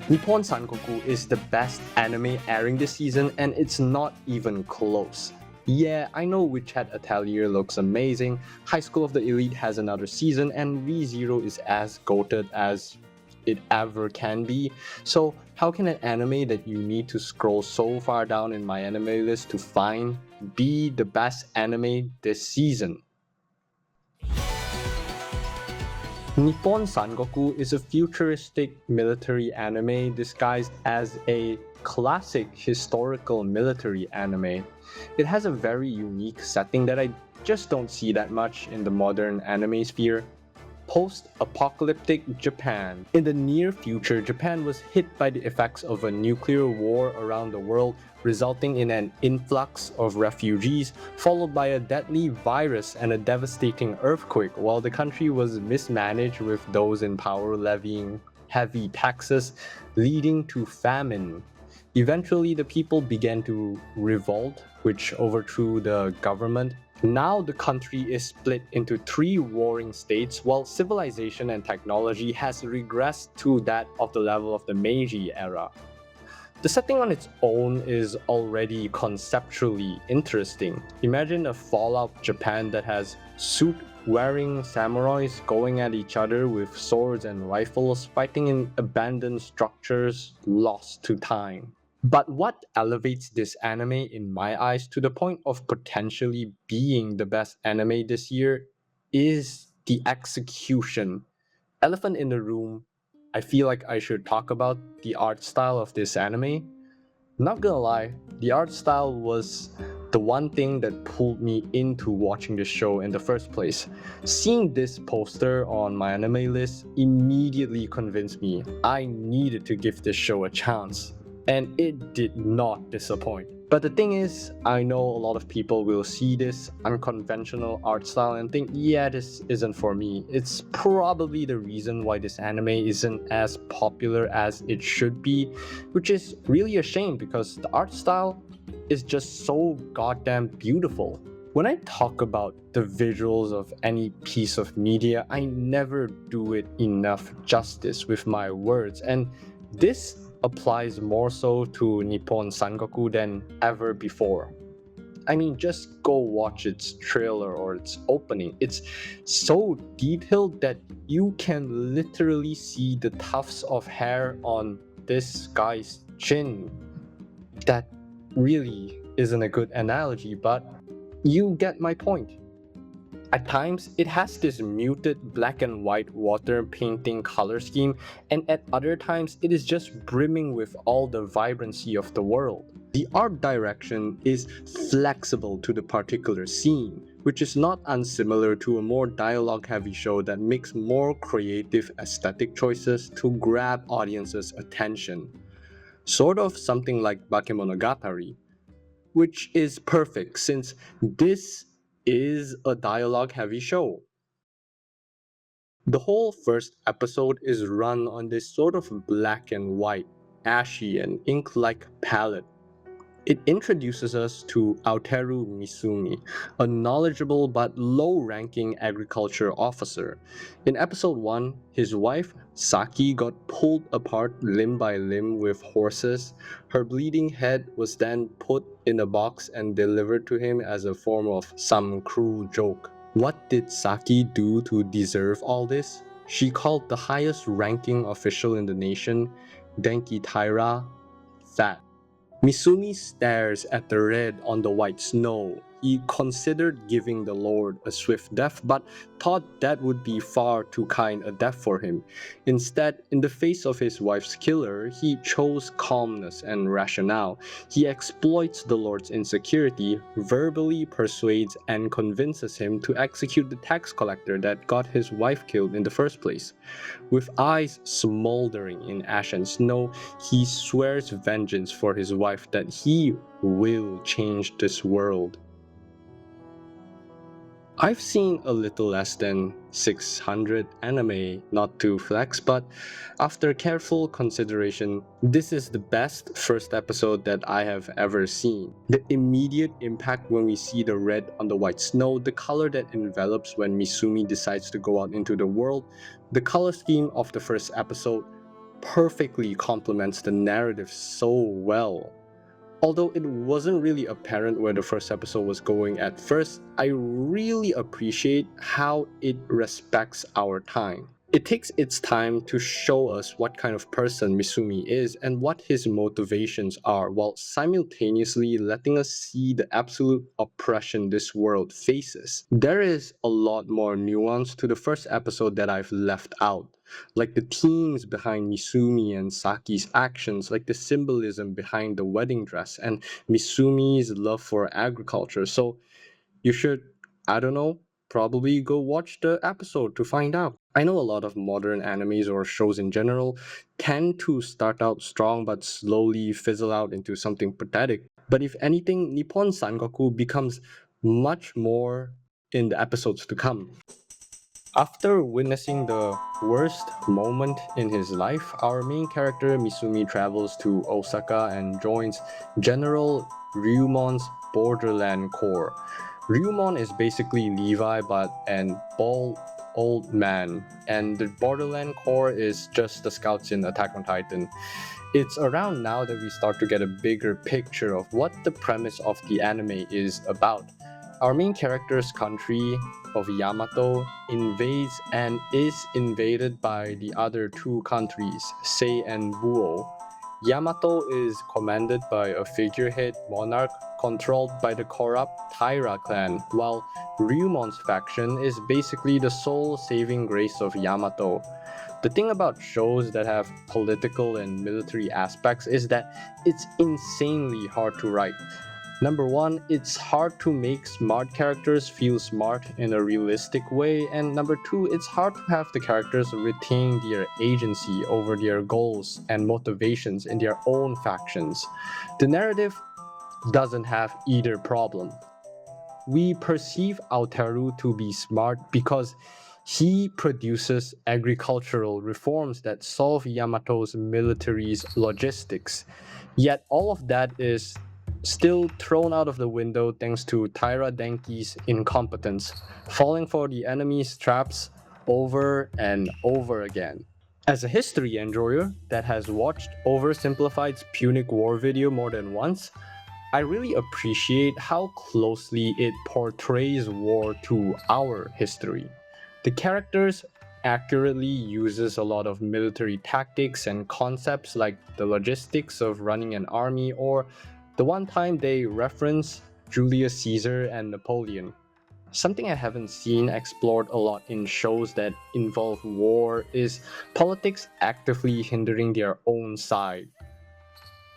Nippon Sangoku is the best anime airing this season, and it's not even close. Yeah, I know Witch Hat Atelier looks amazing, High School of the Elite has another season, and ReZero is as goated as it ever can be. So, how can an anime that you need to scroll so far down in my anime list to find be the best anime this season? Nippon Sangoku is a futuristic military anime disguised as a classic historical military anime. It has a very unique setting that I just don't see that much in the modern anime sphere. Post-apocalyptic Japan. In the near future, Japan was hit by the effects of a nuclear war around the world, resulting in an influx of refugees, followed by a deadly virus and a devastating earthquake, while the country was mismanaged with those in power levying heavy taxes, leading to famine. Eventually, the people began to revolt, which overthrew the government. Now the country is split into three warring states, while civilization and technology has regressed to that of the level of the Meiji era. The setting on its own is already conceptually interesting. Imagine a Fallout Japan that has suit-wearing samurais going at each other with swords and rifles, fighting in abandoned structures lost to time. But what elevates this anime in my eyes to the point of potentially being the best anime this year is the execution. Elephant in the room, I feel like I should talk about the art style of this anime. Not gonna lie, the art style was the one thing that pulled me into watching the show in the first place. Seeing this poster on my anime list immediately convinced me I needed to give this show a chance. And it did not disappoint. But the thing is, I know a lot of people will see this unconventional art style and think, yeah, this isn't for me. It's probably the reason why this anime isn't as popular as it should be, which is really a shame because the art style is just so goddamn beautiful. When I talk about the visuals of any piece of media, I never do it enough justice with my words, and this applies more so to Nippon Sangoku than ever before. I mean, just go watch its trailer or its opening. It's so detailed that you can literally see the tufts of hair on this guy's chin. That really isn't a good analogy, but you get my point. At times, it has this muted black and white water painting color scheme, and at other times, it is just brimming with all the vibrancy of the world. The art direction is flexible to the particular scene, which is not unsimilar to a more dialogue heavy show that makes more creative aesthetic choices to grab audiences' attention. Sort of something like Bakemonogatari, which is perfect since this is a dialogue heavy show. The whole first episode is run on this sort of black and white, ashy and ink like palette. It introduces us to Aoteru Misumi, a knowledgeable but low-ranking agriculture officer. In episode 1, his wife, Saki, got pulled apart limb by limb with horses. Her bleeding head was then put in a box and delivered to him as a form of some cruel joke. What did Saki do to deserve all this? She called the highest-ranking official in the nation, Denki Taira, fat. Misumi stares at the red on the white snow. He considered giving the Lord a swift death, but thought that would be far too kind a death for him. Instead, in the face of his wife's killer, he chose calmness and rationale. He exploits the Lord's insecurity, verbally persuades and convinces him to execute the tax collector that got his wife killed in the first place. With eyes smoldering in ash and snow, he swears vengeance for his wife that he will change this world. I've seen a little less than 600 anime, not to flex, but after careful consideration, this is the best first episode that I have ever seen. The immediate impact when we see the red on the white snow, the color that envelops when Misumi decides to go out into the world, the color scheme of the first episode, perfectly complements the narrative so well. Although it wasn't really apparent where the first episode was going at first, I really appreciate how it respects our time. It takes its time to show us what kind of person Misumi is and what his motivations are, while simultaneously letting us see the absolute oppression this world faces. There is a lot more nuance to the first episode that I've left out, like the themes behind Misumi and Saki's actions, like the symbolism behind the wedding dress, and Misumi's love for agriculture. So you should, I don't know, probably go watch the episode to find out. I know a lot of modern animes or shows in general tend to start out strong but slowly fizzle out into something pathetic. But if anything, Nippon Sangoku becomes much more in the episodes to come. After witnessing the worst moment in his life, our main character Misumi travels to Osaka and joins General Ryumon's Borderland Corps. Ryumon is basically Levi but an bald old man, and the Borderland Corps is just the scouts in Attack on Titan. It's around now that we start to get a bigger picture of what the premise of the anime is about. Our main character's country of Yamato invades and is invaded by the other two countries, Sei and Buo. Yamato is commanded by a figurehead monarch controlled by the corrupt Taira clan, while Ryumon's faction is basically the sole saving grace of Yamato. The thing about shows that have political and military aspects is that it's insanely hard to write. Number one, it's hard to make smart characters feel smart in a realistic way, and number two, it's hard to have the characters retain their agency over their goals and motivations in their own factions. The narrative doesn't have either problem. We perceive Aoteru to be smart because he produces agricultural reforms that solve Yamato's military's logistics. Yet all of that is still thrown out of the window thanks to Taira Denki's incompetence, falling for the enemy's traps over and over again. As a history enjoyer that has watched Oversimplified's Punic War video more than once, I really appreciate how closely it portrays war to our history. The characters accurately uses a lot of military tactics and concepts like the logistics of running an army, or the one time they reference Julius Caesar and Napoleon. Something I haven't seen explored a lot in shows that involve war is politics actively hindering their own side.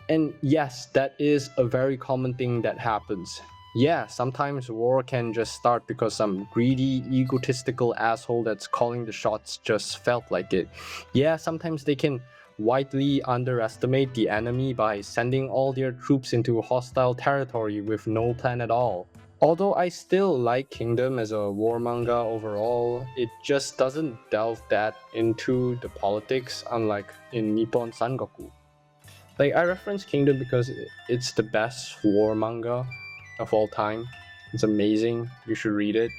And yes, that is a very common thing that happens. Yeah, sometimes war can just start because some greedy, egotistical asshole that's calling the shots just felt like it. Yeah, sometimes they can widely underestimate the enemy by sending all their troops into hostile territory with no plan at all. Although I still like Kingdom as a war manga overall, it just doesn't delve that into the politics, unlike in Nippon Sangoku. Like, I reference Kingdom because it's the best war manga of all time. It's amazing. You should read it.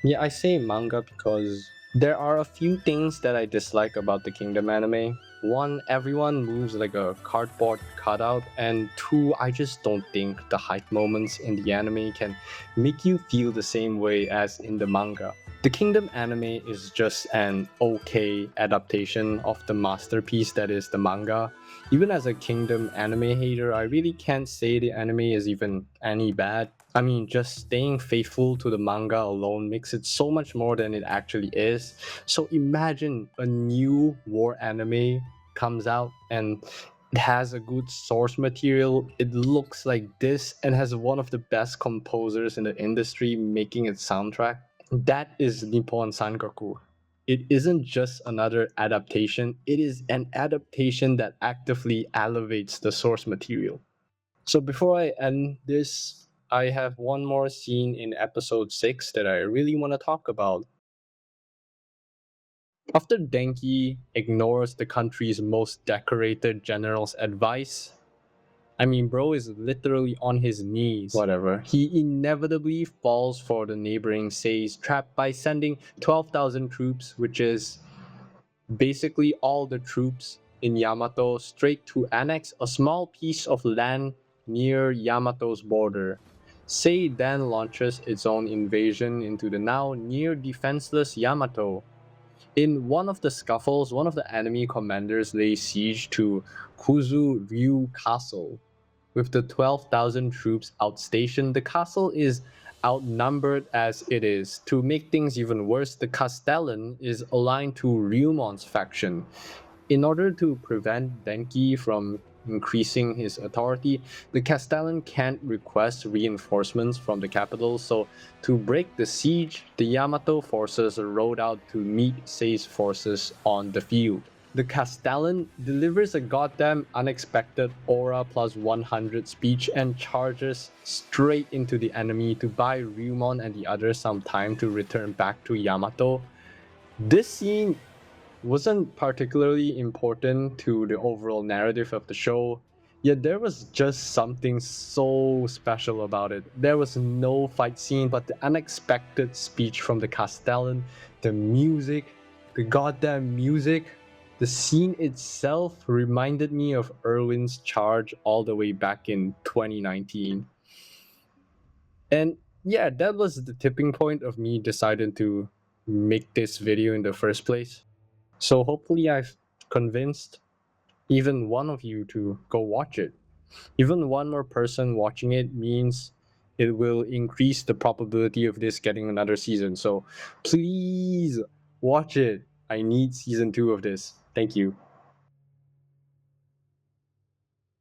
Yeah, I say manga because there are a few things that I dislike about the Kingdom anime. One, everyone moves like a cardboard cutout, and two, I just don't think the hype moments in the anime can make you feel the same way as in the manga. The Kingdom anime is just an okay adaptation of the masterpiece that is the manga. Even as a Kingdom anime hater, I really can't say the anime is even any bad. I mean, just staying faithful to the manga alone makes it so much more than it actually is. So imagine a new war anime comes out and it has a good source material, it looks like this, and has one of the best composers in the industry making its soundtrack. That is Nippon Sangoku. It isn't just another adaptation, it is an adaptation that actively elevates the source material. So before I end this, I have one more scene in episode 6 that I really want to talk about. After Denki ignores the country's most decorated general's advice, I mean, bro is literally on his knees. Whatever. He inevitably falls for the neighboring Sei's trap by sending 12,000 troops, which is basically all the troops in Yamato straight to annex a small piece of land near Yamato's border. Sei then launches its own invasion into the now near defenseless Yamato. In one of the scuffles, one of the enemy commanders lays siege to Kuzu Ryu Castle. With the 12,000 troops outstationed, the castle is outnumbered as it is. To make things even worse, the Castellan is aligned to Ryumon's faction. In order to prevent Denki from increasing his authority, the Castellan can't request reinforcements from the capital, so to break the siege, the Yamato forces rode out to meet Sei's forces on the field. The Castellan delivers a goddamn unexpected aura plus 100 speech and charges straight into the enemy to buy Ryumon and the others some time to return back to Yamato. This scene wasn't particularly important to the overall narrative of the show, yet there was just something so special about it. There was no fight scene, but the unexpected speech from the Castellan, the music, the goddamn music, the scene itself reminded me of Erwin's charge all the way back in 2019. And yeah, that was the tipping point of me deciding to make this video in the first place. So hopefully I've convinced even one of you to go watch it. Even one more person watching it means it will increase the probability of this getting another season. So please watch it. I need season 2 of this. Thank you.